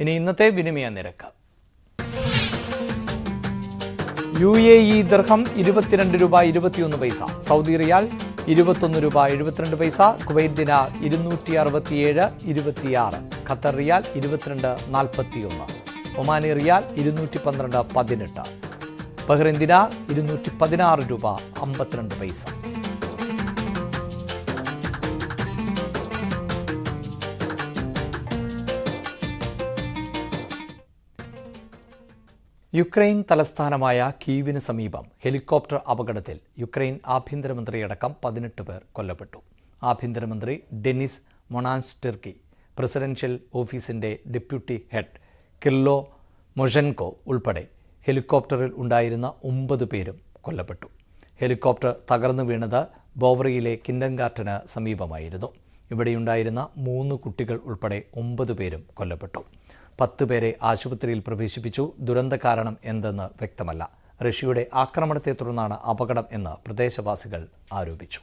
ഇനി ഇന്നത്തെ വിനിമയ നിരക്ക്. UAE ദിർഹം 22 രൂപ 21 പൈസ, സൗദി റിയാൽ 21 രൂപ 72 പൈസ, കുവൈറ്റ് ദിനാർ 267.26, ഖത്തർ റിയാൽ 22.41, ഒമാനി റിയാൽ 212.18, ബഹ്റൈൻ ദിനാർ 216 രൂപ 52 പൈസ. യുക്രൈൻ തലസ്ഥാനമായ കീവിന് സമീപം ഹെലികോപ്റ്റർ അപകടത്തിൽ യുക്രൈൻ ആഭ്യന്തരമന്ത്രിയടക്കം 18 പേർ കൊല്ലപ്പെട്ടു. ആഭ്യന്തരമന്ത്രി ഡെനിസ് മൊണാൻസ്റ്റിർക്കി, പ്രസിഡൻഷ്യൽ ഓഫീസിന്റെ ഡെപ്യൂട്ടി ഹെഡ് കിർലോ മൊഷെൻകോ ഉൾപ്പെടെ ഹെലികോപ്റ്ററിൽ ഉണ്ടായിരുന്ന 9 പേരും കൊല്ലപ്പെട്ടു. ഹെലികോപ്റ്റർ തകർന്നു വീണത് ബോവറിയിലെ കിൻഡൻഗാർട്ടന് സമീപമായിരുന്നു. ഇവിടെയുണ്ടായിരുന്ന 3 കുട്ടികൾ ഉൾപ്പെടെ 9 പേരും കൊല്ലപ്പെട്ടു. 10 പേരെ ആശുപത്രിയിൽ പ്രവേശിപ്പിച്ചു. ദുരന്ത കാരണം എന്തെന്ന് വ്യക്തമല്ല. റഷ്യയുടെ ആക്രമണത്തെ തുടർന്നാണ് അപകടം എന്ന് പ്രദേശവാസികൾ ആരോപിച്ചു.